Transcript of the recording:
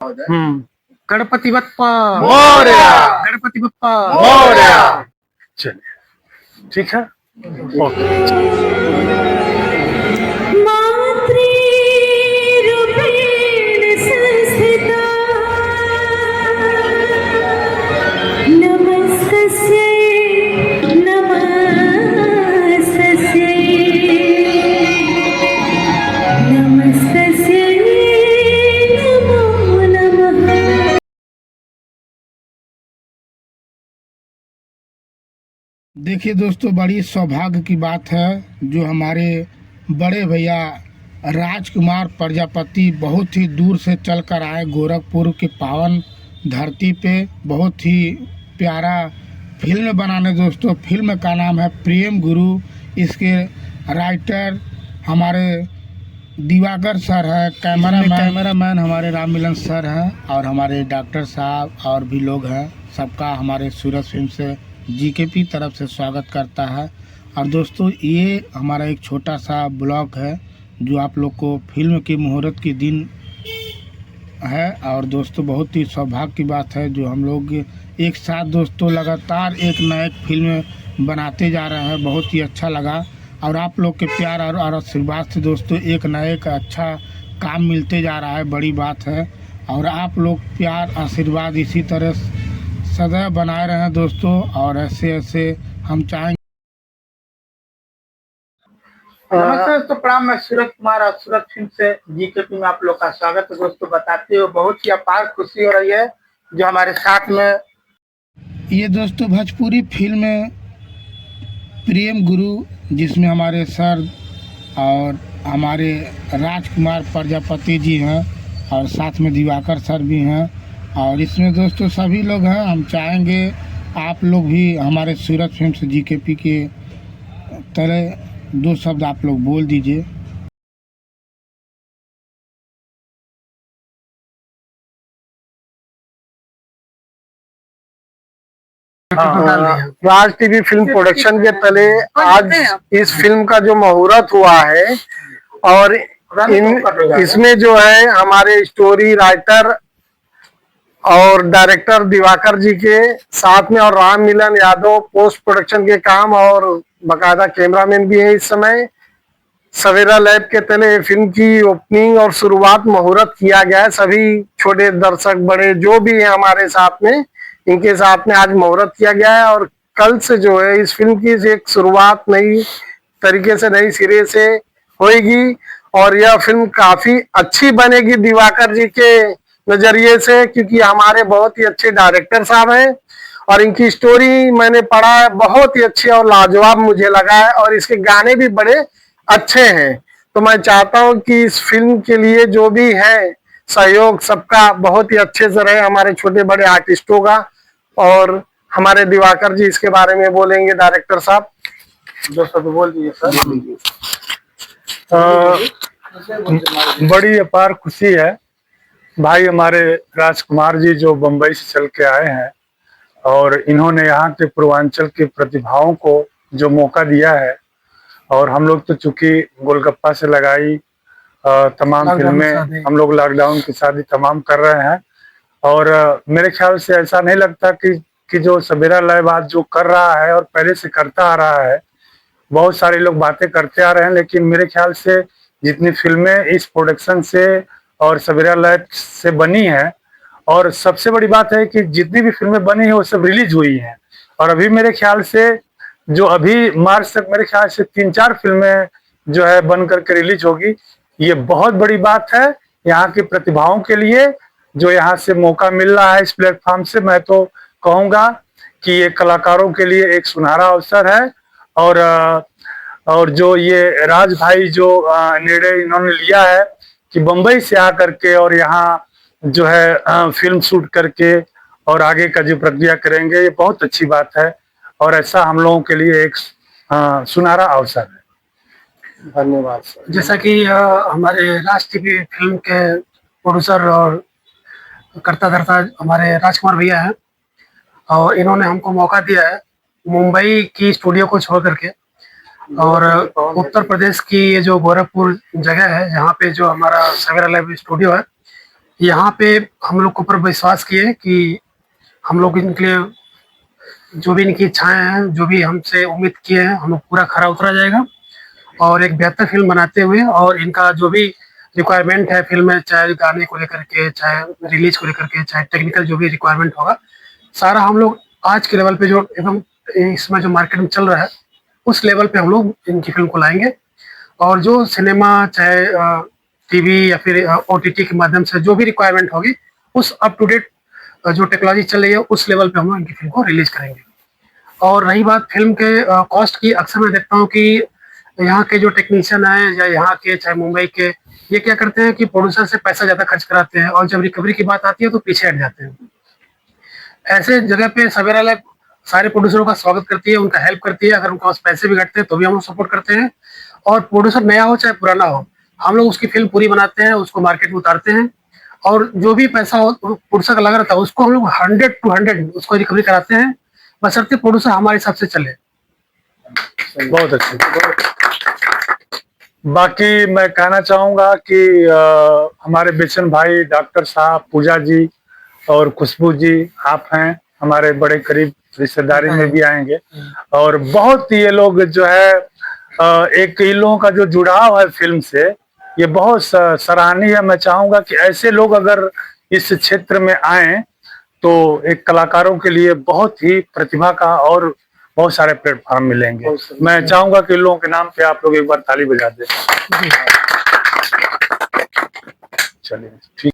हम्म। गणपति बप्पा मोरया। गणपति बप्पा मोरया। चलिए ठीक है, ओके। देखिए दोस्तों, बड़ी सौभाग्य की बात है जो हमारे बड़े भैया राजकुमार प्रजापति बहुत ही दूर से चलकर आए गोरखपुर की पावन धरती पे बहुत ही प्यारा फिल्म बनाने। दोस्तों, फिल्म का नाम है प्रेम गुरु। इसके राइटर हमारे दिवाकर सर हैं, कैमरामैन हमारे राम मिलन सर हैं, और हमारे डॉक्टर साहब और भी लोग हैं। सबका हमारे सूरज फिल्म से जीकेपी तरफ से स्वागत करता है। और दोस्तों, ये हमारा एक छोटा सा ब्लॉग है जो आप लोग को फिल्म की मुहूर्त की दिन है। और दोस्तों, बहुत ही सौभाग्य की बात है जो हम लोग एक साथ दोस्तों लगातार एक न एक फिल्म बनाते जा रहे हैं। बहुत ही अच्छा लगा, और आप लोग के प्यार और आशीर्वाद से दोस्तों एक न एक अच्छा काम मिलते जा रहा है, बड़ी बात है। और आप लोग प्यार आशीर्वाद इसी तरह सदैव बनाए रहें दोस्तों, और ऐसे ऐसे हम चाहेंगे। नमस्ते दोस्तों, प्रणाम। मैं सूरज कुमार और सूरज फिल्म से जीकेपी में आप लोग का स्वागत है। दोस्तों, बताते हुए बहुत ही अपार खुशी हो रही है जो हमारे साथ में ये दोस्तों भोजपुरी फिल्म प्रेम गुरु, जिसमें हमारे सर और हमारे राजकुमार प्रजापति जी हैं और साथ में दिवाकर सर भी हैं। और इसमें दोस्तों सभी लोग हैं। हम चाहेंगे आप लोग भी हमारे सूरज फिल्म से जीकेपी के तरह दो शब्द आप लोग बोल दीजिए। राज टीवी फिल्म प्रोडक्शन के तले आज इस फिल्म का जो मुहूर्त हुआ है, और इसमें जो है हमारे स्टोरी राइटर और डायरेक्टर दिवाकर जी के साथ में और राम मिलन यादव पोस्ट प्रोडक्शन के काम और बकायदा कैमरामैन भी है। इस समय सवेरा लैब के तले फिल्म की ओपनिंग और शुरुआत मुहूर्त किया गया है। सभी छोटे दर्शक बड़े जो भी हैं हमारे साथ में, इनके साथ में आज मुहूर्त किया गया है। और कल से जो है इस फिल्म की एक शुरुआत नई तरीके से नई सिरे से होएगी, और यह फिल्म काफी अच्छी बनेगी दिवाकर जी के नजरिए से, क्योंकि हमारे बहुत ही अच्छे डायरेक्टर साहब हैं और इनकी स्टोरी मैंने पढ़ा है, बहुत ही अच्छी और लाजवाब मुझे लगा है, और इसके गाने भी बड़े अच्छे हैं। तो मैं चाहता हूं कि इस फिल्म के लिए जो भी है सहयोग सबका बहुत ही अच्छे से रहे, हमारे छोटे बड़े आर्टिस्टों का। और हमारे दिवाकर जी इसके बारे में बोलेंगे, डायरेक्टर साहब जो सब बोल दीजिए सर। बड़ी अपार खुशी है भाई, हमारे राजकुमार जी जो बंबई से चल के आए हैं और इन्होंने यहाँ के पूर्वांचल के प्रतिभाओं को जो मौका दिया है। और हम लोग तो चूंकि गोलगप्पा से लगाई तमाम फिल्में हम लोग लॉकडाउन की शादी तमाम कर रहे हैं, और मेरे ख्याल से ऐसा नहीं लगता कि जो सवेरा लाइव आज जो कर रहा है और पहले से करता आ रहा है, बहुत सारे लोग बातें करते आ रहे हैं, लेकिन मेरे ख्याल से जितनी फिल्में इस प्रोडक्शन से और सवेरा लाइव से बनी है, और सबसे बड़ी बात है कि जितनी भी फिल्में बनी है वो सब रिलीज हुई हैं। और अभी मेरे ख्याल से जो अभी मार्च तक मेरे ख्याल से 3-4 फिल्में जो है बन करके रिलीज होगी। ये बहुत बड़ी बात है यहाँ की प्रतिभाओं के लिए, जो यहाँ से मौका मिल रहा है इस प्लेटफॉर्म से। मैं तो कहूँगा कि ये कलाकारों के लिए एक सुनहरा अवसर है। और जो ये राज भाई जो निर्णय इन्होंने लिया है कि बम्बई से आकर के और यहाँ जो है फिल्म शूट करके और आगे का जो प्रक्रिया करेंगे, ये बहुत अच्छी बात है, और ऐसा हम लोगों के लिए एक सुनहरा अवसर है। धन्यवाद सर। जैसा कि हमारे राज टीवी फिल्म के प्रोड्यूसर और करता धरता हमारे राजकुमार भैया हैं, और इन्होंने हमको मौका दिया है मुंबई की स्टूडियो को छोड़ करके, और उत्तर प्रदेश की ये जो गोरखपुर जगह है जहाँ पे जो हमारा सवेरा लाइव स्टूडियो है, यहाँ पे हम लोग के ऊपर विश्वास किए कि हम लोग इनके लिए जो भी इनकी इच्छाएं हैं, जो भी हमसे उम्मीद किए हैं, हम लोग पूरा खरा उतरा जाएगा और एक बेहतर फिल्म बनाते हुए, और इनका जो भी रिक्वायरमेंट है फिल्म में, चाहे गाने को लेकर के, चाहे रिलीज को लेकर के, चाहे टेक्निकल जो भी रिक्वायरमेंट होगा, सारा हम लोग आज के लेवल पे जो एकदम इसमें जो मार्केट में चल रहा है उस लेवल पे हम लोग इनकी फिल्म को लाएंगे। और जो सिनेमा चाहे टीवी या फिर ओटीटी के माध्यम से जो भी रिक्वायरमेंट होगी, उस अप टू डेट जो टेक्नोलॉजी चल रही है उस लेवल पे हम लोग इनकी फिल्म को रिलीज करेंगे। और रही बात फिल्म के कॉस्ट की, अक्सर मैं देखता हूँ कि यहाँ के जो टेक्नीशियन हैं या यहाँ के चाहे मुंबई के, ये क्या करते हैं कि प्रोड्यूसर से पैसा ज़्यादा खर्च कराते हैं और जब रिकवरी की बात आती है तो पीछे हट जाते हैं। ऐसे जगह पे सवेरा लाइव सारे प्रोड्यूसरों का स्वागत करती है, उनका हेल्प करती है। अगर उनके पास पैसे भी घटते हैं तो भी हम लोग सपोर्ट करते हैं। और प्रोड्यूसर नया हो चाहे पुराना हो, हम लोग उसकी फिल्म पूरी बनाते हैं, उसको मार्केट में उतारते हैं और जो भी पैसा हो प्रोड्यूसर का लग रहा था उसको हम लोग 100 to 100 उसको रिकवरी कराते हैं, बशर्ते प्रोड्यूसर हमारे हिसाब से चले। बहुत अच्छे। बाकी मैं कहना चाहूंगा कि हमारे बेचन भाई, डॉक्टर साहब, पूजा जी और खुशबू जी, आप हैं हमारे बड़े करीब, रिश्तेदारी में भी आएंगे। और बहुत ये लोग जो है एक इन लोगों का जो जुड़ाव है फिल्म से, ये बहुत सराहनीय है। मैं चाहूंगा कि ऐसे लोग अगर इस क्षेत्र में आए तो एक कलाकारों के लिए बहुत ही प्रतिभा का और बहुत सारे प्लेटफॉर्म मिलेंगे। मैं चाहूंगा कि इन लोगों के नाम पे आप लोग एक बार ताली बजा दें। चलिए ठीक।